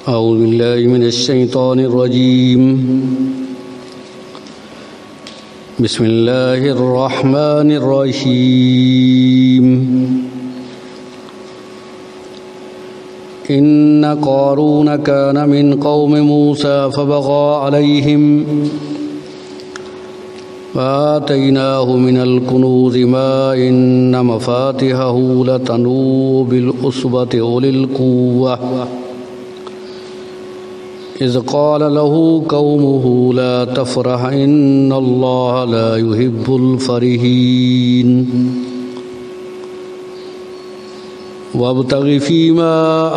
अऊज़ु बिल्लाहि मिनश्शैतानिर्रजीम बिस्मिल्लाहिर्रहमानिर्रहीम इन्न क़ारून कान मिन क़ौमि मूसा फ़बग़ा अलैहिम वआतैनाहु मिनल कुनूज़ि मा इन्न मफ़ातिहहु लतनूअ बिल उस्बति उलिल क़ुव्वह इज़ क़ाल लहू क़ौमुहु ला तफ़रह इन्नल्लाह ला युहिब्बुल फ़रिहीन वब्तग़ि फ़ीमा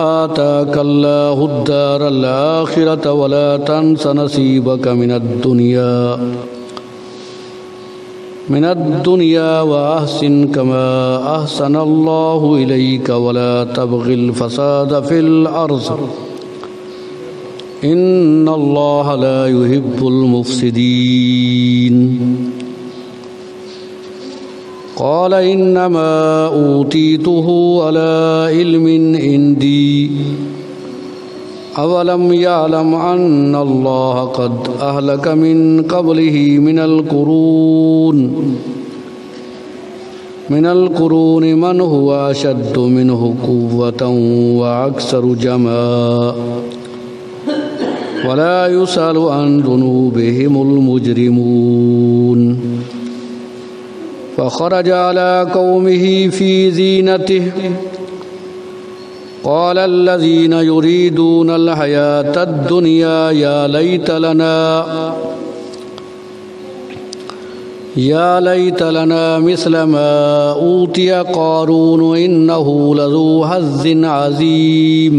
आताकल्लाहुद्दारल आख़िरत वला तंस नसीबक मिनद्दुनिया व अहसिन कमा अहसनल्लाहु इलैक वला तबग़िल फ़साद फ़िल अर्ज़ इन्नल्लाह ला युहिब्बुल मुफ़्सिदीन क़ाल इन्नमा ऊतीतुहु अला इल्मिन इंदी अवलम यअलम अन्नल्लाह क़द अहलक मिन क़ब्लिही मिनल क़ुरून मन हुवा अशद्दु मिन्हु क़ुव्वतन व अक्सरु जमाअ वला युसअलु अन ज़ुनूबिहिमुल मुजरिमून फ़ख़रज अला क़ौमिही फ़ी ज़ीनतिही क़ाल अल्लज़ीन युरीदूनल हयातद दुनिया या लैत लना मिस्ल मा ऊतिय क़ारून इन्नहु लज़ू हज़्ज़िन अज़ीम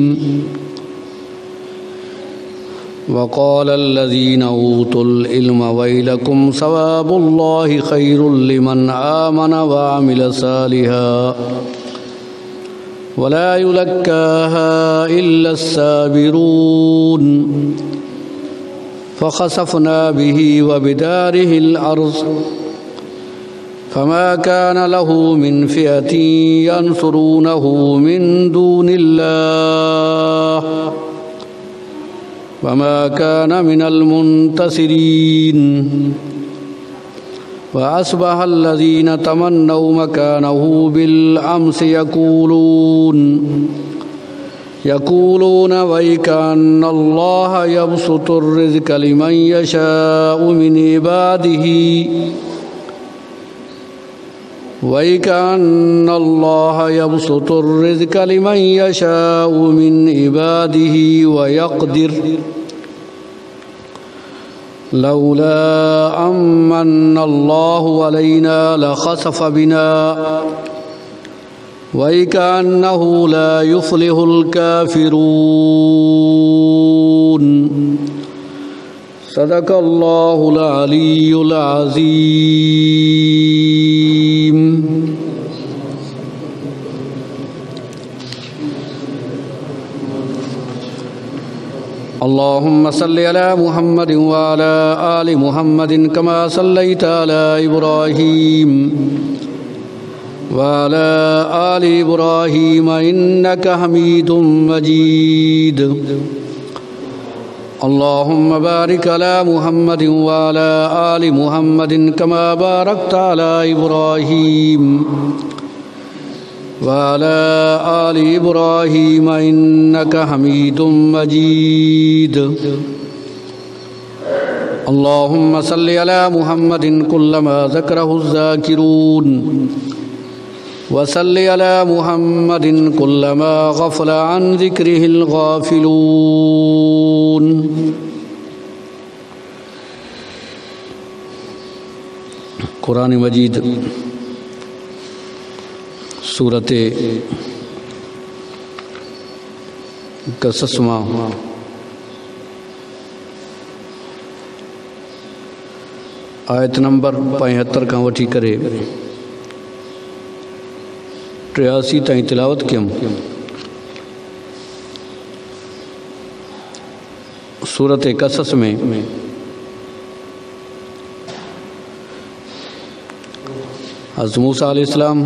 वक़ाल अल्लज़ीन ऊतुल इल्म वैलकुम सवाबुल्लाहि खैरुल लिमन आमन व अमिल सालिहा वला युलक्काहा इल्लस साबिरून फ़ख़सफ़ना बिही व बिदारिहिल अर्ज़ फ़मा कान लहू मिन फ़िअतिन यंसुरूनहु मिन दूनिल्लाह वमा कान मिनल मुंतसिरीन व अस्बहल्लज़ीन तमन्नौ मकानहु बिल अम्सि यक़ूलून वैकान्नल्लाह यबसुतुर रिज़्क़ लिमन यशाअु मिन इबादिही व यक़दिर लौला अम्मन्नल्लाहु अलैना लख़सफ़ बिना वैकान्नहु ला युफ़्लिहुल काफ़िरून सदक़ल्लाहुल अलियुल अज़ीम। अल्लाहुम्मा सल्लि अला मुहम्मदिन व अला आलि मुहम्मदिन कमा सल्लैता अला इब्राहीम व अला आलि इब्राहीम इन्नका हमीदुम मजीद। अल्लाहुम्मा बारिक अला मुहम्मदिन व अला आलि मुहम्मदिन कमा बारकता अला इब्राहीम व अला आलि इब्राहीम इन्नका हमीदुम मजीद। अल्लाहुम्मा सल्लि अला मुहम्मदिन कुल्लमा ज़करहु ज़ाकिरून व सल्लि अला मुहम्मदिन कुल्लमा ग़फ़ला अन ज़िक्रिहिल ग़ाफ़िलून। कुरान मजीद सूरत क़सस मां आयत नंबर 75 खां वठी करे 83 ताईं तिलावत कयमि। सूरत क़सस में हज़रत मूसा अलैहिस्सलाम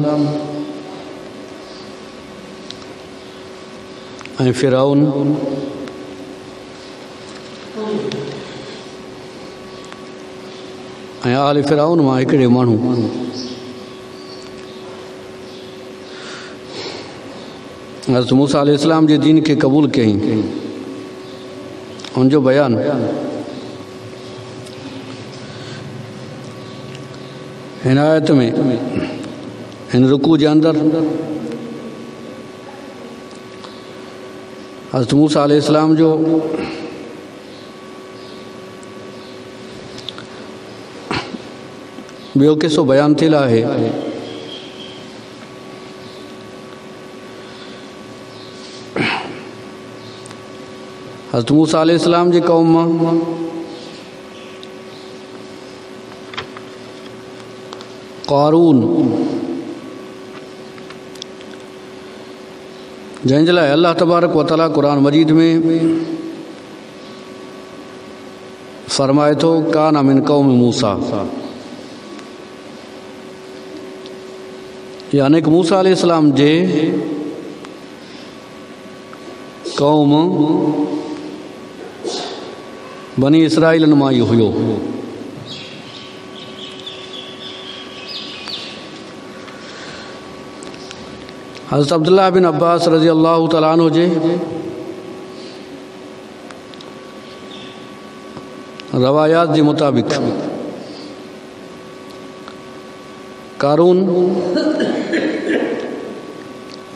ऐं फ़िरऔन ऐं आल फिरौन मां हिकिड़े माण्हू हज़रत मूसा अलैहिस्सलाम जे दीन खे क़बूल कयईं। उनजो बयानु हिन आयत में हिन रुकू जे अंदरि हज़रत मूसा अलैहिस्सलाम जो ॿियो किस्सो बयानु थियल आहे। हज़रत मूसा अलैहिस्सलाम जी क़ौम मां क़ारून जंहिंजे लाइ अल्लाह तबारक व तआला क़ुरान मजीद में फरमाए थो काना मिन क़ौम मूसा, यानी कि मूसा अलैहिस्सलाम जे क़ौम बनी इसराइलन मां इहो हुयो। हज़रत अब्दुल्लाह बिन अब्बास रज़ी अल्लाह तआला अन्हु जे रवायात जे मुताबिक़ क़ारून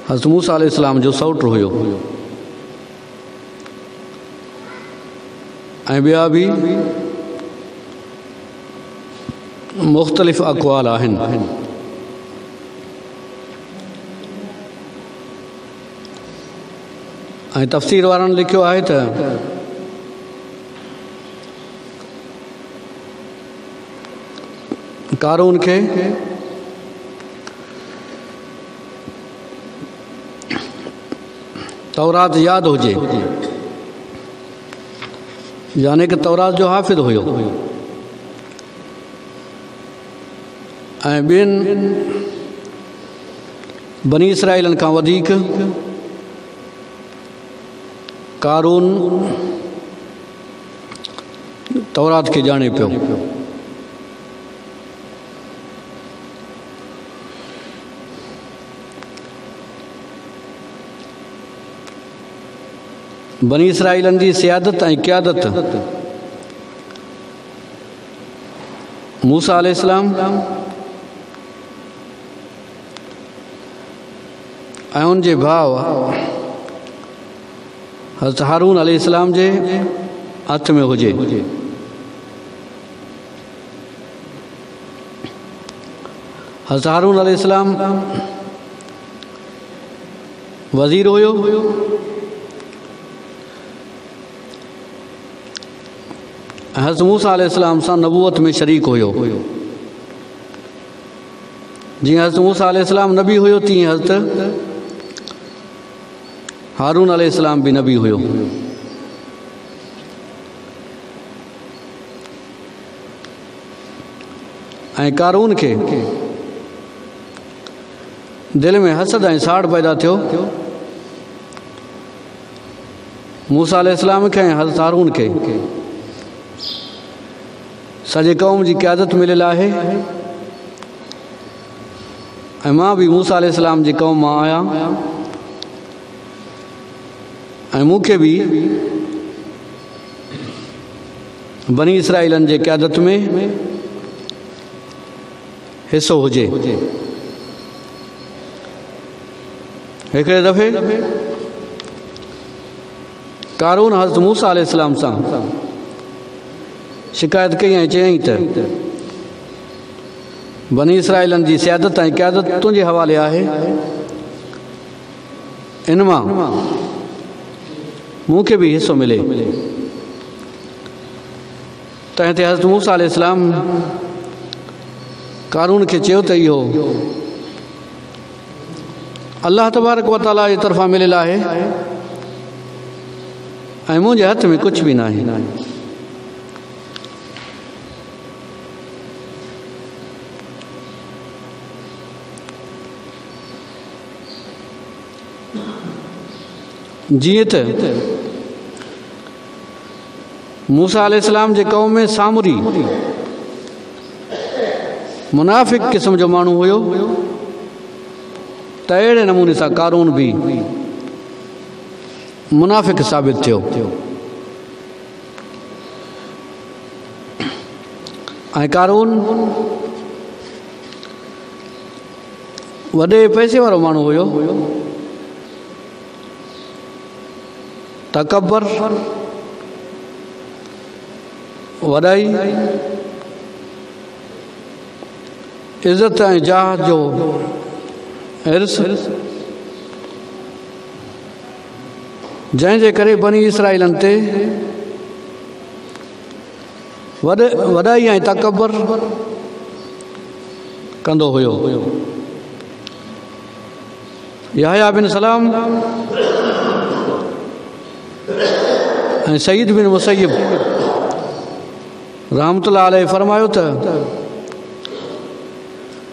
हज़रत मूसा अलैहिस्सलाम जो सौट हुयो ऐं ॿिया बि मुख़्तलिफ़ अक़वाल आहिनि। ऐं तफ़सीर वारनि लिखियो आहे त क़ारून खे तौरात यादि हुजे, यानी कि तौरात जो हाफ़िज़ हुयो ऐं ॿियनि बनी इसराइलन खां वधीक क़ारून तौरात खे ॼाणे पियो। बनी इसराइलन जी सियादत ऐं क़यादत मूसा अलैहिस्सलाम ऐं उन जे भाउ हज़रत हारून अलैहिस्सलाम जे हथ में हुजे। हज़रत हारून अलैहिस्सलाम वज़ीर हुयो हज़रत मूसा अलैहिस्सलाम सां नबूवत में शरीक हुयो। जीअं हज़रत मूसा अलैहिस्सलाम नबी हुयो तीअं हज़रत हारून अलैहिस्सलाम भी नबी हुयो। ऐं क़ारून खे दिल में हसद ऐं साड़ पैदा थियो मूसा अलैहिस्सलाम खे ऐं हज़रत हारून खे सॼे क़ौम जी क़यादत मिलियल आहे ऐं मां बि मूसा अलैहिस्सलाम जी क़ौम मां आहियां ऐं मूंखे बि बनी इसराइलन जे क़यादत में हिस्सो हुजे। हिकिड़े दफ़े क़ारून हज़रत मूसा अलैहिस्सलाम सां शिकायत कई ऐं चयईं त बनी इसराइलन जी सियादत ऐं क़यादत तुंहिंजे हवाले आहे, इन मां मूंखे भी हिस्सो मिले। तंहिं ते हज़रत मूसा अलैहिस्सलाम क़ारून खे चयो त इहो अल्लाह तबारक व तआला जी तरफ़ां मिलियल आहे ऐं मुंहिंजे हथ में कुझु बि न आहे। जीअं त मूसा अलैहिस्सलाम जे क़ौम में सामरी मुनाफ़िक क़िस्म जो माण्हू हुयो त अहिड़े नमूने सां कारून बि मुनाफ़िक साबित थियो। ऐं कारून वॾे पैसे वारो माण्हू हुयो, तकबर, वॾाई, इज़त ऐं जाह जो हिर्स, जंहिंजे करे बनी इसराइलनि ते वॾाई ऐं तकबर कंदो हुयो। याहया बिन सलाम ऐं सईद बिन मुसैब रहमतुल्लाह अलैहि फरमायो त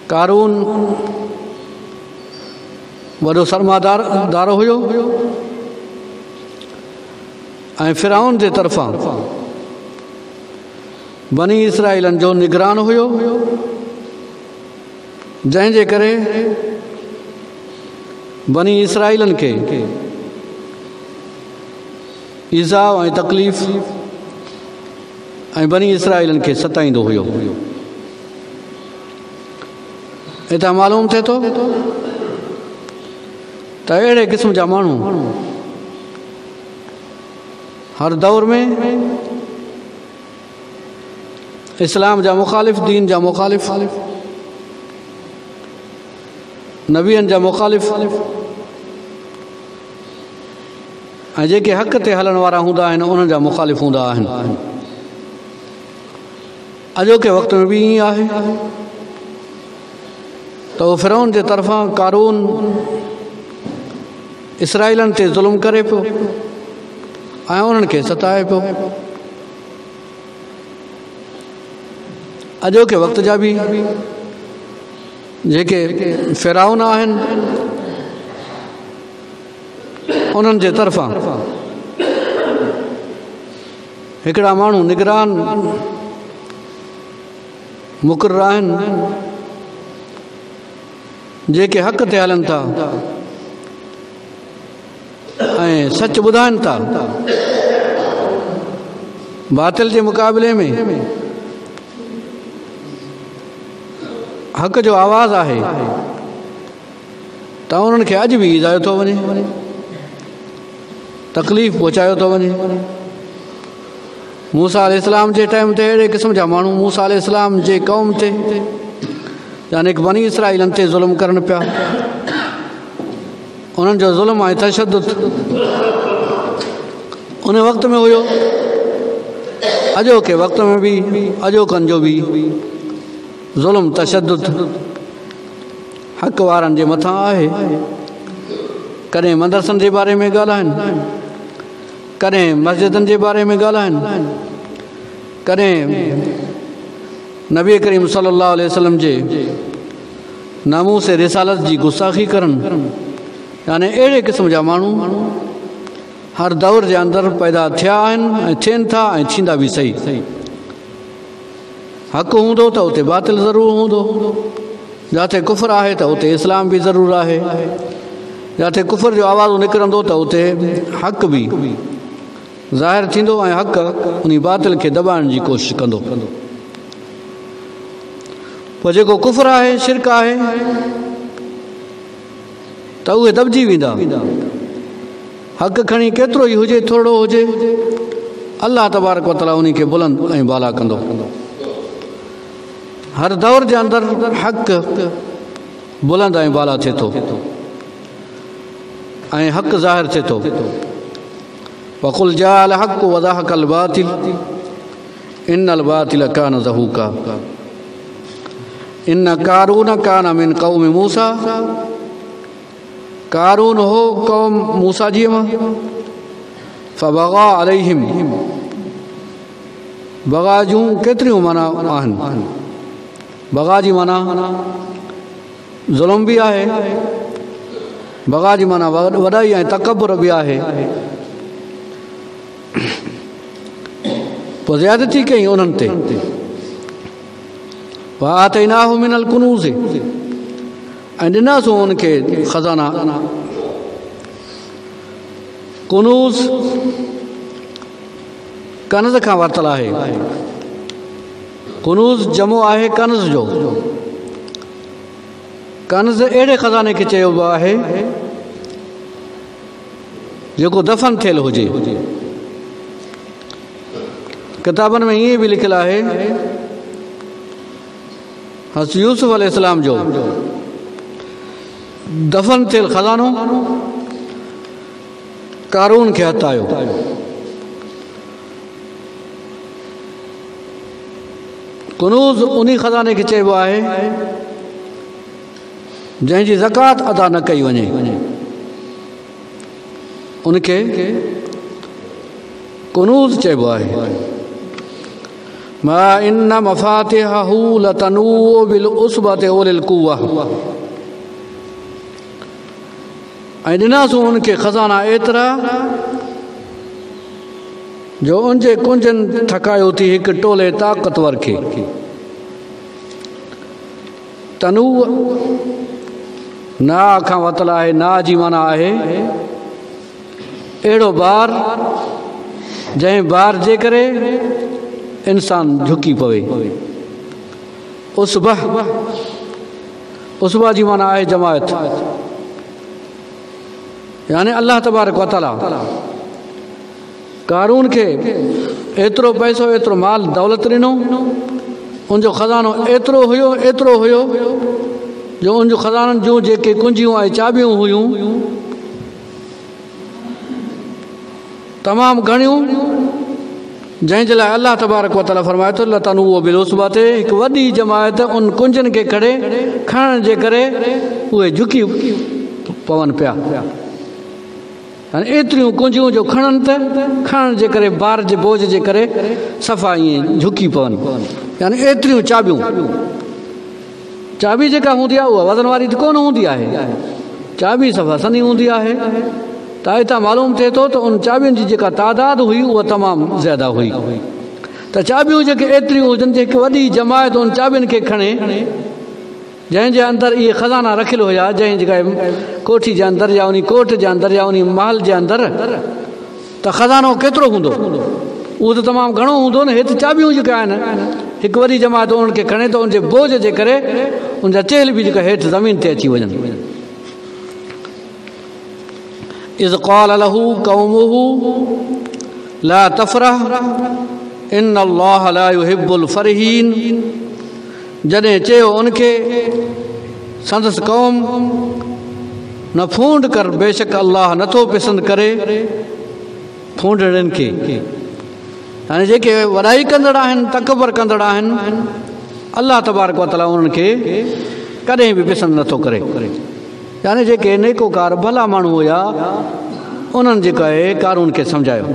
कारून वॾो सरमादार हुयो ऐं फिरौन जे तरफ़ां बनी इसराइलनि जो निगरान हुयो, जंहिंजे करे बनी इसराइलनि खे ईज़ा ऐं तकलीफ़ ऐं बनी इसराइलनि खे सताईंदो हुयो। हितां मालूम थिए थो त अहिड़े क़िस्म जा माण्हू हर दौर में इस्लाम जा मुखालिफ़, दीन जा मुखालिफ़, नबियनि जा मुखालिफ़ ऐं जेके हक़ ते हलण वारा हूंदा आहिनि उन्हनि जा मुखालिफ़ हूंदा आहिनि। अॼोके वक़्त में बि ईअं आहे त उहो फिरौन जे तरफ़ां कारून इसराइलनि ते ज़ुल्म करे पियो ऐं उन्हनि खे सताए पियो। अॼोके वक़्त जा बि जेके फिरौन आहिनि उन्हनि जे तरफ़ां हिकिड़ा माण्हू निगरान मुक़ररु आहिनि जेके हक़ ते हलनि था ऐं सच ॿुधाइनि था। बातिल जे मुक़ाबले में हक़ जो आवाज़ आहे त उन्हनि खे अॼु बि ईज़ायो थो वञे, तकलीफ़ पहुचायो थो वञे। मूसा अलैहिस्सलाम जे टाइम ते अहिड़े क़िस्म जा माण्हू मूसा अलैहिस्सलाम जे क़ौम ते यानी कि बनी इसराइलनि ते ज़ुल्म करनि पिया। उन्हनि जो ज़ुल्म ऐं तशद्दुद उन वक़्त में हुयो, अॼोके वक़्त में बि अॼोकनि जो बि ज़ुल्म तशद्दुद हक़ वारनि जे मथां आहे। कॾहिं मदरसनि जे बारे में ॻाल्हाइनि, कॾहिं मस्जिदनि जे बारे में ॻाल्हाइनि, कॾहिं नबी करीम सल्लल्लाहु अलैहि वसल्लम जे नामूस रिसालत जी गुस्ताखी करनि। यानी अहिड़े क़िस्म जा माण्हू हर दौर जे अंदरि पैदा थिया आहिनि ऐं थियनि था ऐं थींदा बि सही। हक़ हूंदो त उते बातिल ज़रूरु हूंदो, जिथे कुफ़र आहे त उते इस्लाम बि ज़रूरु आहे, जिथे कुफ़र जो आवाज़ निकिरंदो त उते हक़ बि ज़ाहिर थींदो ऐं हक़ उन बातिल खे दॿाइण जी कोशिशि कंदो। पोइ जेको कुफ़र आहे, शिरक आहे, त उहे दॿिजी वेंदा। हक़ खणी केतिरो ई हुजे, थोरो हुजे, अल्लाह तबारक व तआला उन खे बुलंद ऐं बाला कंदो। हर दौर जे अंदरि हक़ बुलंद ऐं बाला थिए थो ऐं हक़ ज़ाहिर थिए थो। वक़ुल जाअल हक़ व ज़हक़ल बातिल इन्नल बातिल कान ज़हूका। इन कारून कान मिन क़ौम मूसा। कारून हो कौम मूसा जी मां। फबग़ा अलैहिम। बग़ा जूं केतिरियूं माना आहिनि। बग़ा जी माना ज़ुल्म बि आहे, बग़ा जी माना वॾाई ऐं तकबर बि आहे। पोइ ज़्यादती कई उन्हनि ते। वआतैनाहु मिनल कुनूज़ ऐं ॾिनासीं उनखे ख़ज़ाना। कुनूज़ कनज़ खां वरितल आहे। कुनूज़ जमो आहे कनज़ जो। कनज़ अहिड़े ख़ज़ाने खे चइबो आहे जेको दफ़न थियल हुजे। किताबनि में ईअं बि लिखियलु आहे हज़रत यूसुफ अलैहिस्सलाम जो दफ़न थियल ख़ज़ानो कारून खे हथ आयो। कुनूज़ उन ख़ज़ाने खे चइबो आहे जंहिंजी ज़कात अदा न कई वञे, उनखे कुनूज़ चइबो आहे। मा इन्न मफ़ातिहहु लतनूअ बिल उस्बति उलिल कुव्वा ऐं ॾिनासीं उनखे ख़ज़ाना एतिरा जो उनजे कुंजनि थकायो थी हिकु टोले ताक़तवर खे। तनू ना खां वरितल आहे। ना जी माना आहे अहिड़ो ॿार जंहिं ॿार जे करे इंसान झुकी पवे। उसबह उसबह जी माना आहे जमायत, यानी अल्लाह तबारक व तआला कारून खे एतिरो पैसो एतिरो माल दौलत ॾिनो। उनजो ख़ज़ानो एतिरो हुयो जो उनजो ख़ज़ाननि जूं जेके कुंजियूं ऐं चाबियूं हुयूं तमामु घणियूं, जंहिंजे लाइ अल्लाह तबारक व तआला फरमाए थो लतनूअ बिल उस्बति हिकु वॾी जमायत उन कुंजनि खे खणण जे करे उहे झुकी पवनि पिया। यानी एतिरियूं कुंजियूं जो खणण जे करे ॿार जे बोझ जे करे सफ़ा ईअं झुकी पवनि। यानी एतिरियूं चाबी जेका हूंदी आहे उहा वज़न वारी त कोन हूंदी आहे। चाबी सफ़ा सनी हूंदी आहे। त हितां मालूम थिए थो त उन चाबियुनि जी जेका तादाद हुई उहा तमामु ज़्यादा हुई। त चाबियूं जेके एतिरियूं हुजनि जेके वॾी जमायत उन चाबियुनि खे खणे, जंहिंजे अंदरि इहे ख़ज़ाना रखियल हुया, जंहिं जेका कोठी जे अंदरि या उन कोट जे अंदरि या उन महल जे अंदरि, त ख़ज़ानो केतिरो हूंदो? उहो त तमामु घणो हूंदो न। हिते चाबियूं जेके आहिनि हिकु वॾी जमायत उनखे खणे त उनजे बोझ जे करे उनजा चेल बि जेका हेठि ज़मीन ते अची वञनि। इज़ क़ाल लहू क़ौमुहु ला तफ़रह इन्न अल्लाह ला युहिब्बुल फ़रहीन। जॾहिं चयो उनखे संदसि क़ौम न फूंड कर, बेशक अल्लाह नथो पसंदि करे फूंडड़नि खे। यानी जेके वॾाई कंदड़ आहिनि, तकबर कंदड़ आहिनि, अल्लाह तबारक व तआला उन्हनि खे कॾहिं बि पसंदि नथो करे। यानी जेके नेकोकार भला माण्हू हुया उन्हनि जेका आहे कारून खे सम्झायो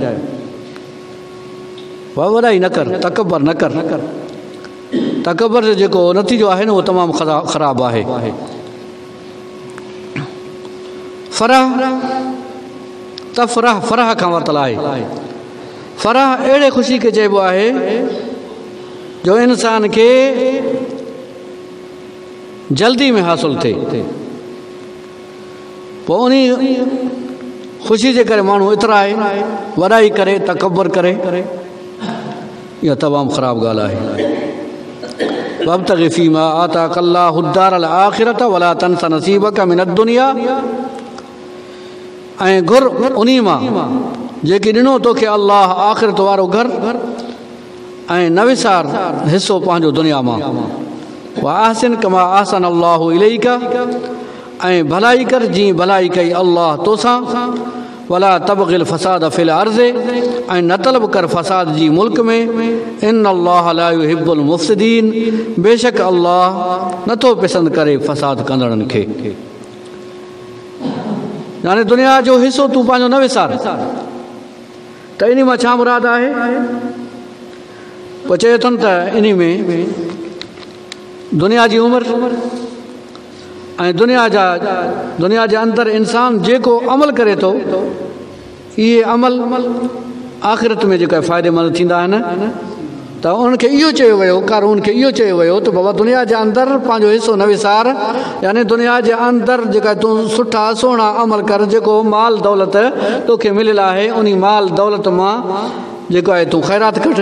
वॾाई न कर, तकबर न कर। तकबर जो जेको नतीजो आहे न उहो तमामु ख़राबु आहे। फरह खां वरितल आहे। फरह अहिड़े ख़ुशी खे चइबो आहे जो इंसान खे जल्दी में हासिलु थिए। पोइ उन ख़ुशी जे करे माण्हू इतराए, वॾाई करे, तकबर करे। इहा तमामु ख़राबु ॻाल्हि आहे। वब्तग़ि फ़ीमा आताक अल्लाहु द्दारल आख़िरत वला तंस नसीबक मिनद दुनिया। ऐं घुर उन मां जेकी ॾिनो तोखे अल्लाह आख़िरत वारो घर, ऐं न विसार हिसो पंहिंजो दुनिया मां। वा अहसिन कमा अहसन अल्लाहु इलैका। ऐं भलाई कर जीअं भलाई कई अल्लाह तोसां। वला तबग़िल फ़साद फ़िल अर्ज़। ऐं न तलब कर फ़साद जी मुल्क में। इन अल्लाह ला युहिब्बुल मुफ़्सिदीन। बेशक अल्लाह नथो पसंदि करे फ़साद कंदड़नि खे। यानी दुनिया जो हिसो तूं पंहिंजो न विसार। त इन मां छा मुराद आहे? पोइ चए अथनि त इन में दुनिया जी उमिरि ऐं दुनिया जे अंदरि इंसान जेको अमल करे थो, इहे अमल आख़िरत में जेका फ़ाइदेमंद थींदा आहिनि। त उनखे इहो चयो वियो, कारून खे इहो चयो वियो त बाबा दुनिया जे अंदरि पंहिंजो हिसो न विसार, यानी दुनिया जे अंदरि जेका तूं सुठा सुहिणा अमल कर, जेको माल दौलत तोखे मिलियल आहे उन माल दौलत मां जेको आहे तूं ख़ैरात कढ,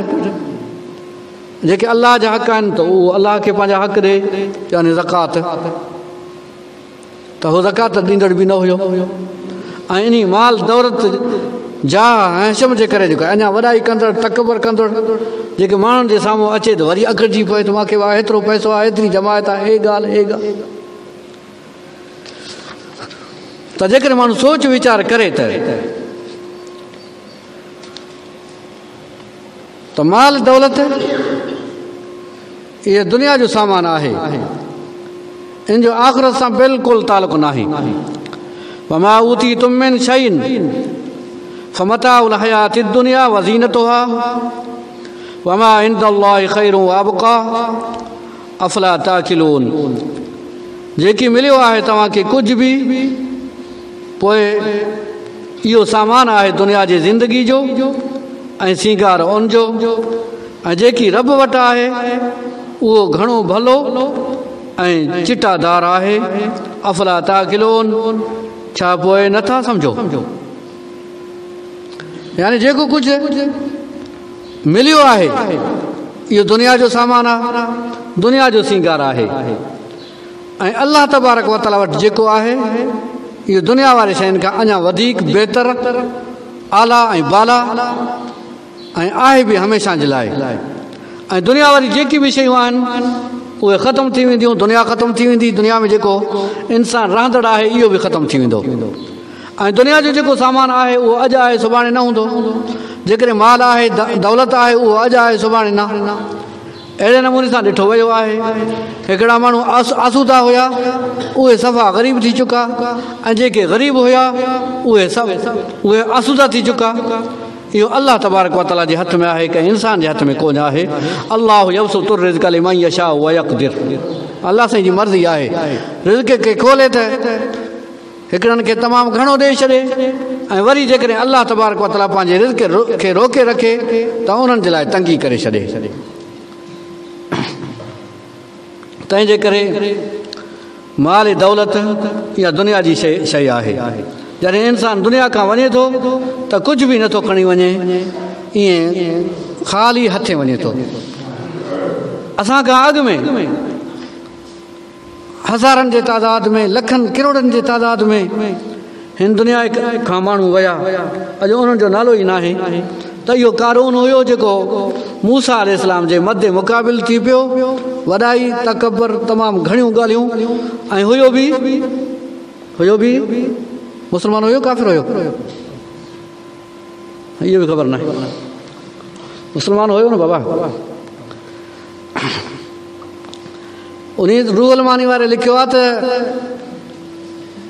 जेके अलाह जा हक़ आहिनि त उहो अलाह खे पंहिंजा हक़ ॾे, यानी ज़कात। त उहो ज़कात ॾींदड़ बि न हुयो, ऐं इन माल दौलत जा हैशम जे करे जेको अञा वॾाई कंदड़ तकबर कंदड़ जेके माण्हुनि जे साम्हूं अचे त वरी अघिड़िजी पए त मूंखे हेतिरो पैसो आहे, हेतिरी जमायत आहे, हे ॻाल्हि हे ॻाल्हि। त जेकॾहिं माण्हू सोच वीचार करे त माल दौलत इहा दुनिया जो सामान आहे, इन जो आख़िरत सां बिल्कुलु तालुक़ु न आहे। वमा ऊतीतुम मिन शैइन फमताउल हयातिद दुनिया व ज़ीनतुहा वमा इंदल्लाहि खैरुन व अबक़ा अफला ताकिलून। जेकी मिलियो आहे तव्हांखे कुझु बि, पोइ इहो सामान आहे दुनिया जी ज़िंदगी जो ऐं सींगार उन जो, ऐं जेकी रब वटि आहे उहो घणो भलो ऐं चिटादार आहे। अफला ताकिलून, छा पोइ नथा सम्झो? यानी जेको कुझु मिलियो आहे इहो दुनिया जो सामान आहे, दुनिया जो सींगार आहे, ऐं अलाह तबारक व तआला वटि जेको आहे इहो दुनिया वारी शयुनि खां अञा वधीक बहितर, आला ऐं बाला, ऐं आहे बि हमेशह जे लाइ। ऐं दुनिया वारी जेकी बि शयूं आहिनि उहे ख़तमु थी वेंदियूं, दुनिया ख़तमु थी वेंदी, दुनिया में जेको इंसानु रहंदड़ आहे इहो बि ख़तमु थी वेंदो, ऐं दुनिया जो जेको सामान आहे उहो अॼु आहे सुभाणे न हूंदो। जेकॾहिं माल आहे दौलत आहे उहो अॼु आहे सुभाणे न। अहिड़े नमूने सां ॾिठो वियो आहे, हिकिड़ा माण्हू आसूदा हुया उहे सफ़ा ग़रीब थी चुका, ऐं जेके ग़रीब हुया उहे सभु उहे आसूदा थी चुका। इहो अलाह तबारक व तआला जे हथ में आहे, कंहिं इंसान जे हथ में कोन आहे। अल्लाह यबसुतु रिज़्क़ लिमन यशाउ व यक़दिर, अलाह साईं जी मर्ज़ी आहे, रिज़्क़ खे खोले त हिकिड़नि खे तमामु घणो ॾेई छॾे, ऐं वरी जेकॾहिं अलाह तबारक व तआला पंहिंजे रिज़्क़ खे रोके रखे त उन्हनि जे लाइ तंगी करे छॾे। तंहिंजे करे माल दौलत इहा दुनिया जी शइ आहे। जॾहिं इंसानु दुनिया खां वञे थो त कुझु बि नथो खणी वञे, ईअं ख़ाली हथे वञे थो। असांखां अॻु में हज़ारनि जे तादाद में, लखनि किरोड़नि जे तादाद में हिन दुनिया खां माण्हू विया, अॼु उन्हनि जो नालो ई न आहे। त इहो कारून हुयो जेको मूसा अलैहिस्सलाम जे मदे मुक़ाबिल थी पियो, वॾाई तकबर तमामु घणियूं ॻाल्हियूं, ऐं हुयो बि मुस्लमान हुयो काफ़िर हुयो, इहो बि ख़बर न आहे। मुस्लमान हुयो न बाबा। उन रूहल मानी वारे लिखियो आहे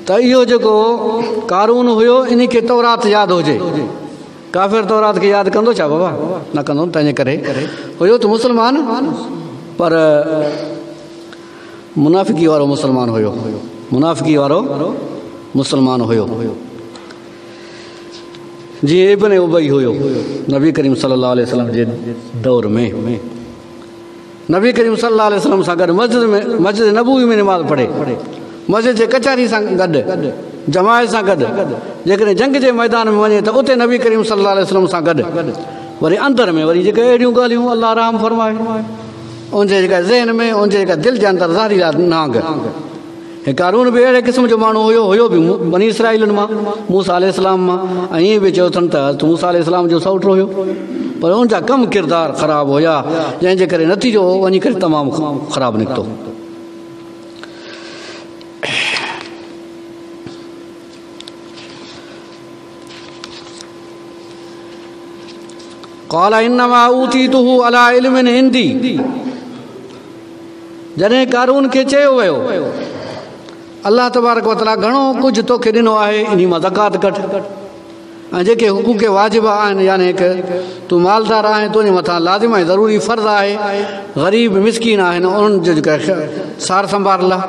त इहो जेको कारून हुयो इन खे तौरात यादि हुजे। काफ़िर तौरात खे यादि कंदो छा बाबा? न कंदो। तंहिंजे करे हुयो त मुस्लमान, पर मुनाफ़िकी वारो मुस्लमान हुयो, मुनाफ़िकी वारो मुस्लमान हुयो। जीअं इब्न उबई हुयो नबी करीम सल्लल्लाहु अलैहि वसल्लम जे दौर में, नबी करीम सल्लल्लाहु अलैहि वसल्लम सां गॾु मस्जिद नबवी में नमाज़ पढ़े, मस्जिद जे कचहरी सां गॾु, जमायत सां गॾु। जेकॾहिं जंग जे मैदान में वञे त उते नबी करीम सल्लल्लाहु अलैहि वसल्लम सां गॾु, वरी अंदरि में वरी जेके अहिड़ियूं ॻाल्हियूं अलाह राम फरमाए, उनजे जेका ज़हन में, उनजे जेका दिलि जे अंदरि ज़ाहिरी नांग। हे कारून बि अहिड़े क़िस्म जो माण्हू हुयो बि बनी इसराइलनि मां, मूसा अलैहिस्सलाम मां, ऐं ईअं बि चयो अथनि त मूसा अलैहिस्सलाम जो सौटु हुयो, पर उनजा कम किरदार ख़राबु हुया, जंहिंजे करे नतीजो वञी करे तमामु ख़राबु निकितो। क़ाल इन्नमा ऊतीतुहु अला इल्मिन इंदी। जॾहिं कारून खे चयो वियो अल्लाह तबारक व तआला घणो कुझु तोखे ॾिनो आहे, इन मां ज़कात कढ, ऐं जेके हुकूक वाजिब आहिनि, यानी हिकु तूं मालदार आहीं, तुंहिंजे मथां लाज़िम ऐं ज़रूरी फ़र्ज़ु आहे, ग़रीब मिसकीन आहिनि उन्हनि जो जेका सार संभाल लाइ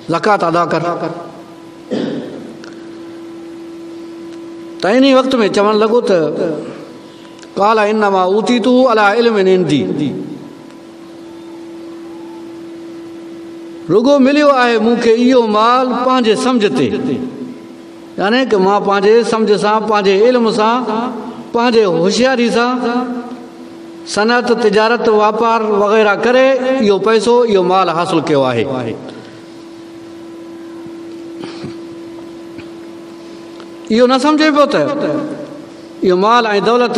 ज़कात अदा कर। त इन वक़्त में चवणु लॻो त काला इन्नमा ऊतीतू अला इल्मिन इंदी, रुगो मिलियो आहे मूंखे इहो माल पंहिंजे सम्झ ते, यानी कि मां पंहिंजे सम्झ सां, पंहिंजे इल्म सां, पंहिंजे होशियारी सां सनत, तिजारत, वापार वग़ैरह करे इहो पैसो, इहो माल हासिल कयो आहे। इहो न सम्झे पियो त इहो माल ऐं दौलत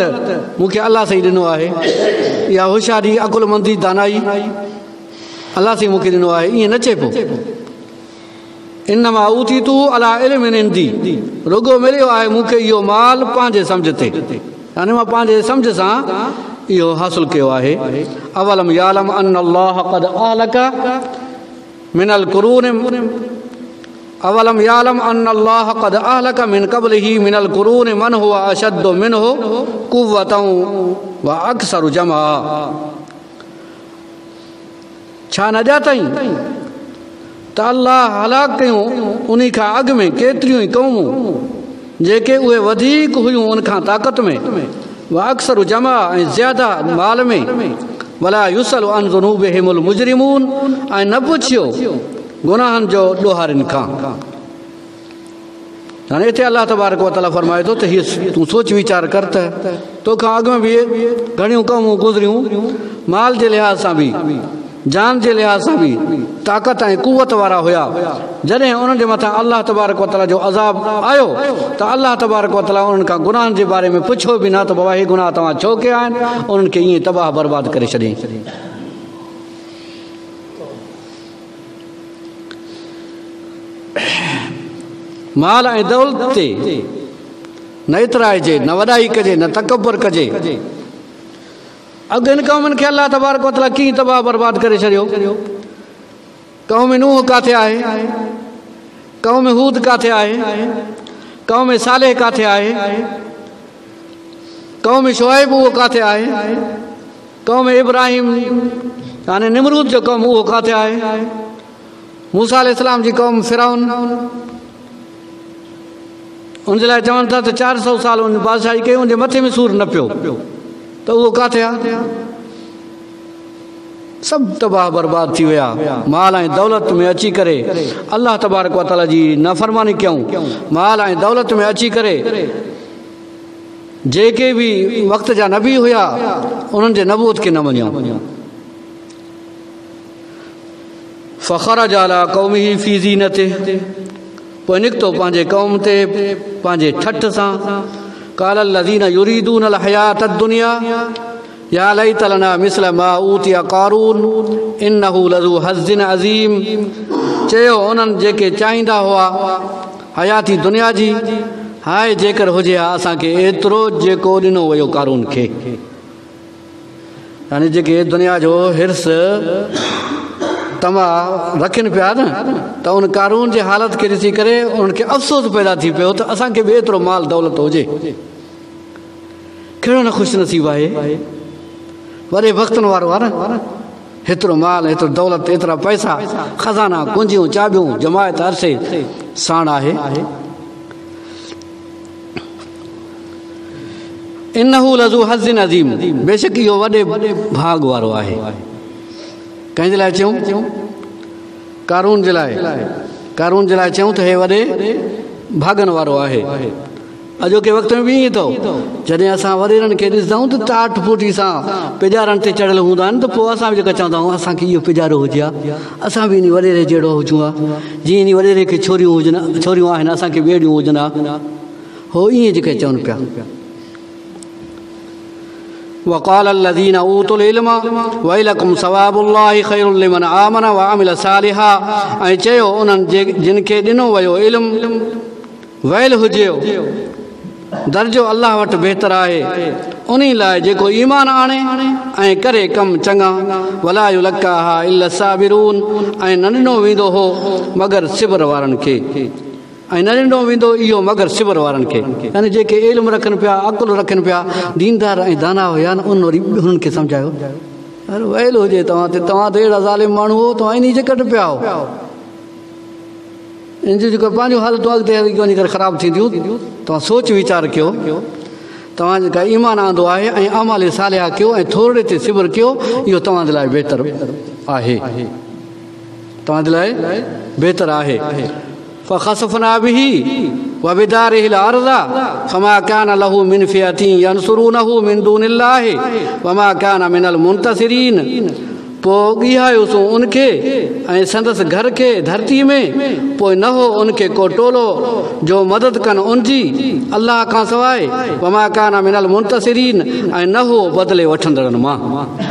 मूंखे अलाह सां ई ॾिनो आहे, इहा होशियारी, अकुलमंदी, दानाई अलाह सां ई मूंखे ॾिनो आहे, ईअं न चए पियो। इन्नमा ऊतीतू अला इल्मिन इंदी, रुगो मिलियो आहे मूंखे इहो माल पंहिंजे सम्झ ते, यानी मां पंहिंजे सम्झ सां इहो हासिल कयो आहे। अवलम यालम अन अल्लाह क़द अहलक मिनल कुरून, अवलम यालम अन अल्लाह क़द अहलक मिन क़ब्लिही मिनल कुरून मन हुवा अशद्दु मिन्हु कुव्वतन व अक्सरु जमा। छा न ॼातईं त अल्लाह हलाक कयूं उन खां अॻु में केतिरियूं ई क़ौमूं जेके उहे वधीक हुयूं उन खां ताक़त में, व अक्सरु जमा ऐं ज़्यादा माल में, वला युसलु अन ज़ुनूबिहिमुल मुजरिमून, ऐं न पुछियो गुनाहनि जो ॾोहारिन खां। हाणे हिते अलाह तबारक व तआला फरमाए थो त हीअ तूं सोच वीचार कर त तोखां अॻु में बि घणियूं क़ौमूं गुज़रियूं, माल जे लिहाज़ सां बि, जान जे लिहाज़ सां बि ताक़त ऐं कुवत वारा हुया। जॾहिं उन्हनि जे मथां अलाह तबारक व तआला जो अज़ाब आयो त अलाह तबारक व तआला उन्हनि खां गुनाहनि जे बारे में पुछो बि न त बाबा हे गुनाह तव्हां छो कया आहिनि, उन्हनि खे ईअं तबाह बर्बाद करे छॾियईं। माल ऐं दौलत ते न इतराइजे, न वॾाई कजे, न तकबर कजे। अॻु हिन क़ौमनि खे अलाह तबारक व तआला कीअं तबाह बर्बाद करे छॾियो। क़ौम नूह काथे आहे, क़ौम हूद काथे आहे, क़ौम सालेह काथे आहे, क़ौम शुआइब उहो काथे आहे, क़ौम इब्राहिम यानी निमरूद जो क़ौम उहो काथे आहे, मूसा अलैहिस्सलाम जी क़ौम फिरौन, उनजे लाइ चवनि था त 400 साल उन बादशाही कई, उनजे मथे में सूर न पियो, त उहो काथे आहे। सभु तबाह बर्बाद थी विया। माल ऐं दौलत में अची करे अलाह तबारक व तआला जी नाफ़रमानी कयूं, माल ऐं दौलत में अची करे जेके बि वक़्त जा नबी हुया उन्हनि जे नबूत खे न मञियो। फ़ख़रज अला क़ौमिही फ़ी ज़ीनतिही, पोइ निकितो पंहिंजे क़ौम ते पंहिंजे ठठ सां। क़ाल लज़ीना युरीदून अल हयात दुनिया या लैत लना मिस्ल मा ऊतिया क़ारून इन्नहु लज़ू हज़्ज़िन अज़ीम। चयो उन्हनि जेके चाहींदा हुआ हयाती दुनिया जी, हाय जेकर हुजे हा असांखे एतिरो जेको ॾिनो वियो क़ारून खे। यानी जेके दुनिया जो हिर्स तमा रखनि पिया न, त उन क़ारून जे हालत खे ॾिसी करे उन्हनि खे अफ़सोस पैदा थी पियो त असांखे बि एतिरो माल दौलत हुजे। कहिड़ो न ख़ुशि नसीब आहे, वॾे वक़्तनि वारो आहे न, हेतिरो माल, हेतिरो दौलत, एतिरा पैसा, खज़ाना, कुंजियूं, चाबियूं, जमायत अरसे साण आहे। इन्नहु लज़ू हज़्ज़िन अज़ीम, बेशक इहो वॾे भाग वारो आहे। कंहिंजे लाइ चयूं? क़ारून जे लाइ। क़ारून जे लाइ चयूं त हे वॾे भागनि वारो आहे। अॼोके वक़्त में बि ईअं अथव, जॾहिं असां वॾेरनि खे ॾिसंदा आहियूं त टाट फूटी सां पिजारनि ते चढ़ियल हूंदा आहिनि, त पोइ असां बि जेका चवंदा आहियूं असांखे इहो पिजारो हुजे हा, असां बि इन वॾेरे जहिड़ो हुजूं हा, जीअं इन वॾेरे खे छोरियूं हुजनि, छोरियूं आहिनि असांखे ॿेड़ियूं हुजनि हा। हो ईअं जेके चवनि पिया। वक़ाल الذين اوتوا العلم ويلكم ثواب الله خير لمن آمن وعمل صالحا। ऐं चयो उन्हनि जिन खे ॾिनो वियो इल्मु वैल हुजेव, दर्जो अलाह वटि बहितर आहे उन लाइ जेको ईमान आणे ऐं करे कमु चङा। वला युलक्काहा इल्ला साबिरून, ऐं न ॾिनो वेंदो हो मगर सिबर वारनि खे, ऐं न ॾिनो वेंदो इहो मगर सिबर वारनि खे। यानी जेके इल्मु रखनि पिया, अकुल रखनि पिया, दीनदार ऐं दाना हुया न, उन वरी हुननि खे सम्झायो अरे वैल हुजे तव्हां ते, तव्हां त अहिड़ा ज़ालिम माण्हू हो, तव्हां इन जे कट पिया हो। इन जो जेको पंहिंजो हालतूं अॻिते वञी करे ख़राबु थींदियूं, तव्हां सोच वीचार कयो त तव्हां जेका ईमान आंदो आहे ऐं अमाल सालिहा कयो ऐं थोरे ते सिबर कयो, इहो तव्हांजे लाइ बहितर आहे, तव्हांजे लाइ बहितर आहे। फखसफना बिही वबिदारिहि al-arda फमा कान लहू मिन फियतिन यंसुरूनहु मिन दूनिल्लाहि वमा कान मिनल मुंतसिरीन। पोइ गिहायोसूं उनखे ऐं संदसि घर खे धरती में, पोइ न हो उनखे को टोलो जो मदद कनि उनजी अल्लाह खां सवाइ, वमा कान मिनल मुंतसिरीन, ऐं न हो बदिले वठंदड़नि मां।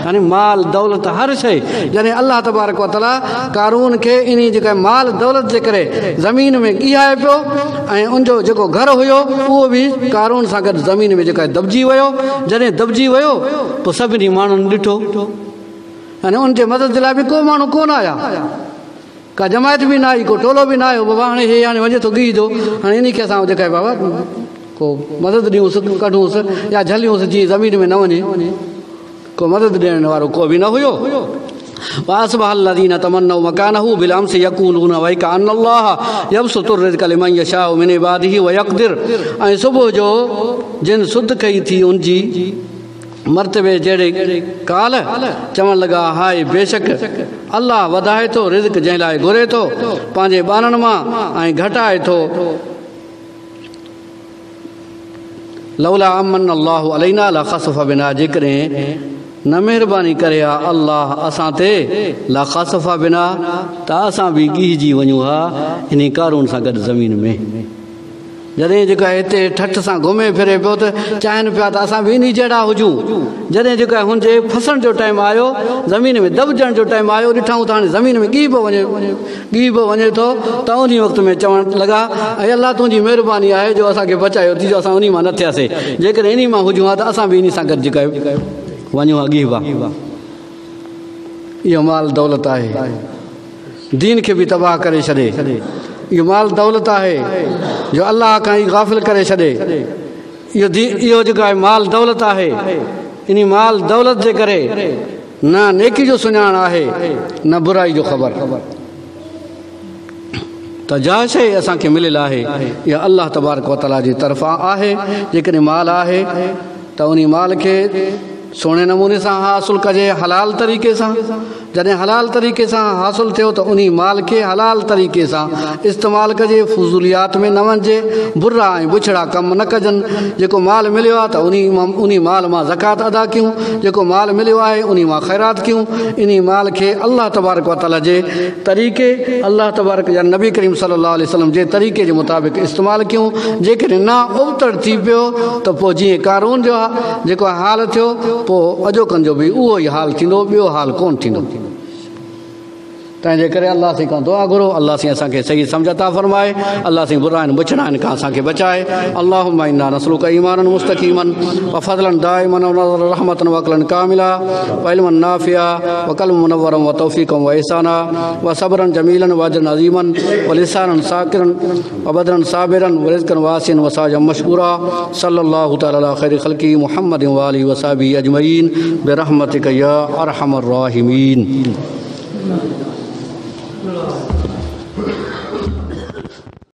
यानी माल दौलत हर शइ, जॾहिं अल्लाह तबारक व तआला कारून खे इन जेका माल दौलत जे करे ज़मीन में गिहाए पियो ऐं उनजो जेको घर हुयो उहो बि कारून सां गॾु ज़मीन में जेका दॿिजी वियो। जॾहिं दॿिजी वियो पोइ सभिनी माण्हुनि ॾिठो, यानी उनजे मदद जे लाइ बि को माण्हू कोन आया, का जमायत बि न आई, को टोलो बि न आयो। बाबा हाणे हे हाणे वञे थो गिहजो, हाणे इन खे असां जेका आहे बाबा को मदद ॾियूंसि, कढूंसि या झलियूंसि जीअं ज़मीन में न वञे, को मदद ॾियण वारो को बि न हुयो। वासबह الذين تمنوا مكانه بالامس يقولون وكأن الله يبسط الرزق لمن يشاء من عباده ويقدر। ऐं सुबुह जो जिन सुध कई थी उनजी मर्तबे जहिड़े काल चवण लॻा, हाय बेशक अल्लाह वधाए थो रिज़्क जंहिं लाइ घुरे थो पंहिंजे ॿारनि मां ऐं घटाए थो। लौला अमन अल्लाहु अलैना लखसफ बिना, जेकॾहिं न महिरबानी करे हा अल्लाह असां ते, लखसफ बिना त असां बि गिहजी वञूं हा इन कारून सां गॾु ज़मीन में। जॾहिं जेका हिते ठठ सां घुमे फिरे पियो त चाहिनि पिया त असां बि इन जहिड़ा हुजूं। जॾहिं जेका हुनजे फसण जो टाइम आयो, ज़मीन में दॿजण जो टाइम आयो, ॾिठूं त हाणे ज़मीन में गी बि वञे थो, त उन वक़्त में चवणु लॻा, ऐं अल्लाह तुंहिंजी महिरबानी आहे जो असांखे बचायो थी, जो असां उन मां न थियासीं। जेकॾहिं इन मां हुजूं हा त असां बि इन सां गॾु जेका वञूं हा गिहबा। इहो माल दौलत आहे, दीन खे बि तबाह करे छॾे। इहो माल दौलत आहे जो अल्लाह खां ई गाफ़िल करे छॾे। इहो जेको आहे माल दौलत आहे, इन माल दौलत जे करे न नेकी जो सुञाण आहे न बुराई जो ख़बर। त जा शइ असांखे मिलियल आहे इहा अल्लाह तबारक व तआला जी तरफ़ां आहे। जेकॾहिं माल आहे त उन माल खे सोणे नमूने सां हासिलु कजे, हलाल तरीक़े सां। जॾहिं हलाल तरीक़े सां हासिलु थियो त उन माल खे हलाल तरीक़े सां इस्तेमालु कजे, फुज़ूलियात में न वञिजे, बुरा ऐं बुछड़ा कम न कजनि। जेको माल मिलियो आहे त उन माल मां ज़कात अदा कयूं, जेको माल मिलियो आहे उन मां ख़ैरात कयूं। इन माल खे अल्लाह तबारक व तआला जे तरीक़े, अल्लाह तबारक या नबी करीम सल्लल्लाहु अलैहि वसल्लम जे तरीक़े जे मुताबिक़ इस्तेमालु कयूं। जेकॾहिं न उबतड़ थी पियो त पोइ जीअं कारून जो जेको हाल थियो, पोइ अॼोकनि जो बि उहो ई हाल थींदो, ॿियो हाल कोन थींदो। तंहिंजे करे अल्लाह सां खां दुआ घुरो, अल्लाह सां असांखे सही सम्झ अता फरमाए, अल्लाह सां बुराइनि बुछड़ाइनि खां असांखे बचाए। अल्लाहुम्मा इन्ना नस्अलुका ईमानन मुस्तक़ीमन व फज़लन दाइमन व रहमतन व अक़लन कामिला व इल्मन नाफ़िआ व क़ल्बन मुनव्वरन व तौफ़ीक़न व ihसाना व सब्रन जमीलन व अजरन अज़ीमन व लिसानन साकिरन व बदरन साबिरन व रिज़्क़न वासिअन व साजन मशकूरा। सल्लल्लाहु तआला अला खैरि ख़ल्क़ी मुहम्मद व आलिहि व सहबिहि अजमईन बिरहमतिका या अरहमर राहिमीन।